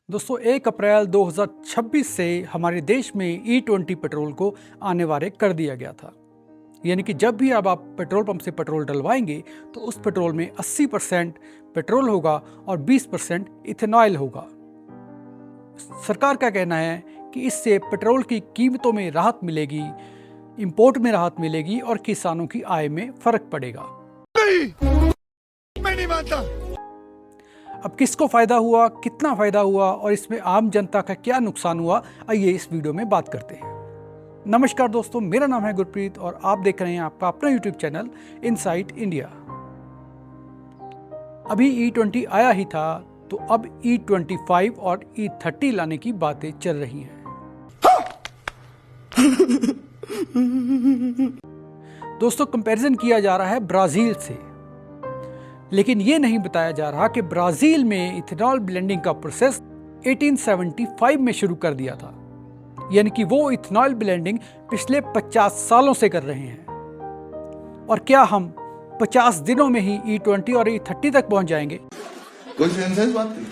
दोस्तों 1 अप्रैल 2026 से हमारे देश में E20 पेट्रोल को अनिवार्य कर दिया गया था। यानी कि जब भी अब आप पेट्रोल पंप से पेट्रोल डलवाएंगे तो उस पेट्रोल में 80% पेट्रोल होगा और 20% इथेनॉल होगा। सरकार का कहना है कि इससे पेट्रोल की कीमतों में राहत मिलेगी, इंपोर्ट में राहत मिलेगी और किसानों की आय में फर्क पड़ेगा। मैं नहीं मानता। अब किसको फायदा हुआ, कितना फायदा हुआ और इसमें आम जनता का क्या नुकसान हुआ, आइए इस वीडियो में बात करते हैं। नमस्कार दोस्तों, मेरा नाम है गुरप्रीत और आप देख रहे हैं आपका अपना यूट्यूब चैनल इनसाइट इंडिया। अभी E20 आया ही था तो अब E25 और E30 लाने की बातें चल रही हैं। दोस्तों कंपैरिजन किया जा रहा है ब्राजील से, लेकिन ये नहीं बताया जा रहा कि ब्राजील में इथेनॉल ब्लेंडिंग का प्रोसेस 1875 में शुरू कर दिया था। यानी कि वो इथेनॉल ब्लेंडिंग पिछले 50 सालों से कर रहे हैं। और क्या हम 50 दिनों में ही E20 और E30 तक पहुंच जाएंगे? कोई सेंस बात नहीं।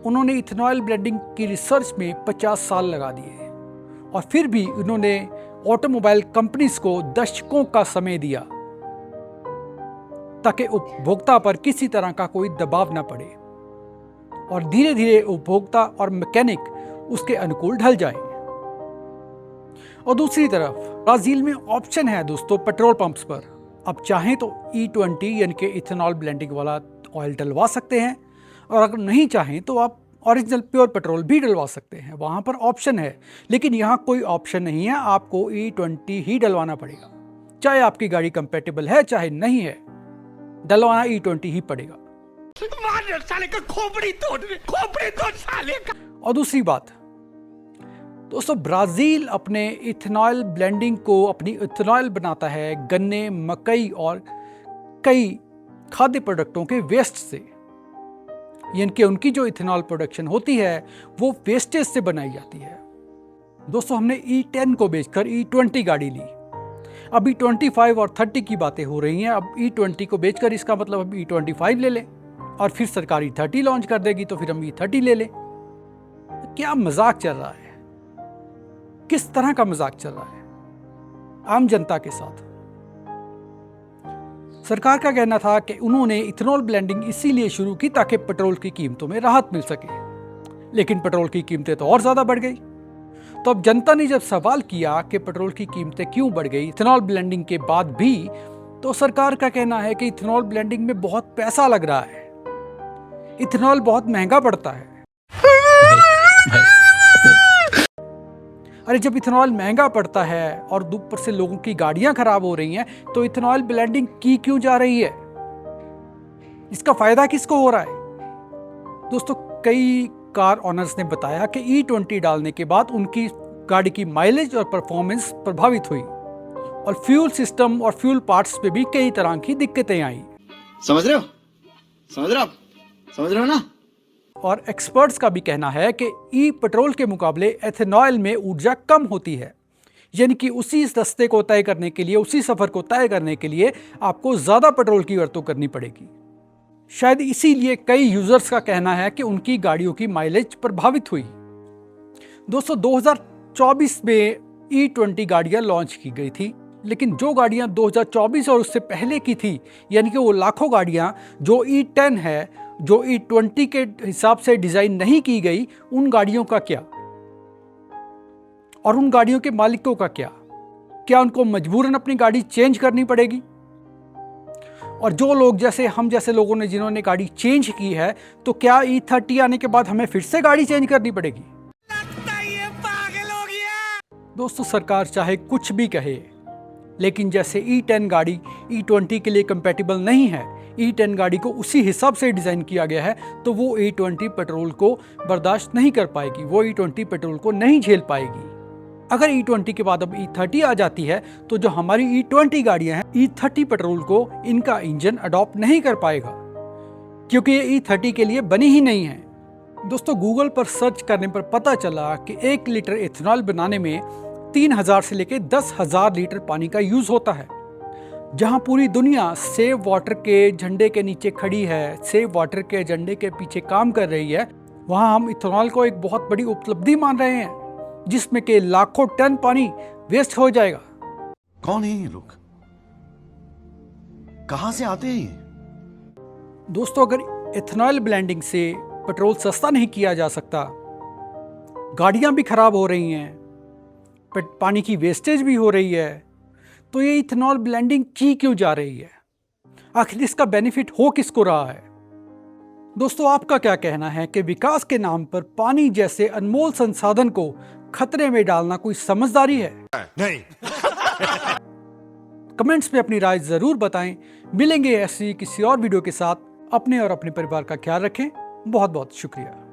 उन्होंने इथेनॉल ब्लेंडिंग की रिसर्च में 50 साल लगा दिए और फिर भी उन्होंने ऑटोमोबाइल कंपनीज को दशकों का समय दिया ताकि उपभोक्ता पर किसी तरह का कोई दबाव न पड़े और धीरे धीरे उपभोक्ता और मैकेनिक उसके अनुकूल ढल जाए। और दूसरी तरफ ब्राजील में ऑप्शन है दोस्तों पेट्रोल पंप्स पर, अब चाहें तो E20 यानी कि इथेनॉल ब्लेंडिंग वाला ऑयल डलवा सकते हैं और अगर नहीं चाहें तो आप ओरिजिनल प्योर पेट्रोल भी डलवा सकते हैं। वहां पर ऑप्शन है, लेकिन यहाँ कोई ऑप्शन नहीं है, आपको E20 ही डलवाना पड़ेगा। चाहे आपकी गाड़ी कंपैटिबल है चाहे नहीं है, डलवाना E20 ही पड़ेगा। साले का खोपड़ी तोड़ साले का। और दूसरी बात दोस्तों, ब्राजील अपने इथेनॉल ब्लेंडिंग को, अपनी इथेनॉल बनाता है गन्ने, मकई और कई खाद्य प्रोडक्टों के वेस्ट से। यानी कि उनकी जो इथेनॉल प्रोडक्शन होती है वो वेस्टेज से बनाई जाती है। दोस्तों हमने E10 को बेचकर E20 गाड़ी ली, अभी 25 और 30 की बातें हो रही हैं। अब E20 को बेचकर इसका मतलब अब E25 ले लें और फिर सरकार E30 लॉन्च कर देगी तो फिर हम E30 ले लें। क्या मजाक चल रहा है? किस तरह का मजाक चल रहा है आम जनता के साथ? सरकार का कहना था कि उन्होंने इथेनॉल ब्लेंडिंग इसीलिए शुरू की ताकि पेट्रोल की कीमतों में राहत मिल सके, लेकिन पेट्रोल की कीमतें तो और ज्यादा बढ़ गई। तो अब जनता ने जब सवाल किया कि पेट्रोल की कीमतें क्यों बढ़ गई इथेनॉल ब्लेंडिंग के बाद भी, तो सरकार का कहना है कि इथेनॉल ब्लेंडिंग में बहुत पैसा लग रहा है, इथेनॉल बहुत महंगा पड़ता है। अरे जब इथेनॉल महंगा पड़ता है और ऊपर से लोगों की गाड़ियां खराब हो रही हैं तो इथेनॉल ब्लेंडिंग की क्यों जा रही है? इसका फायदा किसको हो रहा है? दोस्तों कई कार ओनर्स ने बताया कि E20 डालने के बाद उनकी गाड़ी की माइलेज और परफॉर्मेंस प्रभावित हुई और फ्यूल सिस्टम और फ्यूल पार्ट्स पे भी कई तरह की दिक्कतें आई। समझ रहे हो ना? और एक्सपर्ट्स का भी कहना है कि ई पेट्रोल के मुकाबले एथेनॉल में ऊर्जा कम होती है। यानी कि उसी रास्ते को तय करने के लिए, उसी सफर को तय करने के लिए आपको ज्यादा पेट्रोल की वरतों करनी पड़ेगी। शायद इसीलिए कई यूजर्स का कहना है कि उनकी गाड़ियों की माइलेज प्रभावित हुई। दोस्तों 2024 में E20 गाड़ियां लॉन्च की गई थी, लेकिन जो गाड़ियां 2024 और उससे पहले की थी, यानी कि वो लाखों गाड़ियां जो E10 है, जो E20 के हिसाब से डिजाइन नहीं की गई, उन गाड़ियों का क्या? और उन गाड़ियों के मालिकों का क्या? क्या उनको मजबूरन अपनी गाड़ी चेंज करनी पड़ेगी? और जो लोग जैसे हम जैसे लोगों ने जिन्होंने गाड़ी चेंज की है, तो क्या E30 आने के बाद हमें फिर से गाड़ी चेंज करनी पड़ेगी? लगता ये पागल हो गया। दोस्तों सरकार चाहे कुछ भी कहे, लेकिन जैसे E10 गाड़ी E20 के लिए कंपैटिबल नहीं है, E10 गाड़ी को उसी हिसाब से डिजाइन किया गया है, तो वो E20 पेट्रोल को बर्दाश्त नहीं कर पाएगी, वो E20 पेट्रोल को नहीं झेल पाएगी। अगर E20 के बाद अब E30 आ जाती है तो जो हमारी E20 गाड़ियां हैं, E30 पेट्रोल को इनका इंजन अडॉप्ट नहीं कर पाएगा, क्योंकि ये E30 के लिए बनी ही नहीं है। दोस्तों गूगल पर सर्च करने पर पता चला कि 1 लीटर इथेनॉल बनाने में 3000 से लेकर 10,000 लीटर पानी का यूज होता है। जहां पूरी दुनिया सेव वाटर के झंडे के नीचे खड़ी है, सेव वाटर के झंडे के पीछे काम कर रही है, वहां हम इथेनॉल को एक बहुत बड़ी उपलब्धि मान रहे हैं, जिसमें के लाखों टन पानी वेस्ट हो जाएगा। कौन है ये लोग? कहां से आते हैं ये? दोस्तों, अगर इथेनॉल ब्लेंडिंग से पेट्रोल सस्ता नहीं किया जा सकता, गाड़ियां भी खराब हो रही हैं, पानी की वेस्टेज भी हो रही है, तो ये इथेनॉल ब्लेंडिंग की क्यों जा रही है? आखिर इसका बेनिफिट हो किसको रहा है? दोस्तों, आपका क्या कहना है कि विकास के नाम पर पानी जैसे अनमोल संसाधन को खतरे में डालना कोई समझदारी है? नहीं। कमेंट्स में अपनी राय जरूर बताएं। मिलेंगे ऐसी किसी और वीडियो के साथ। अपने और अपने परिवार का ख्याल रखें। बहुत बहुत शुक्रिया।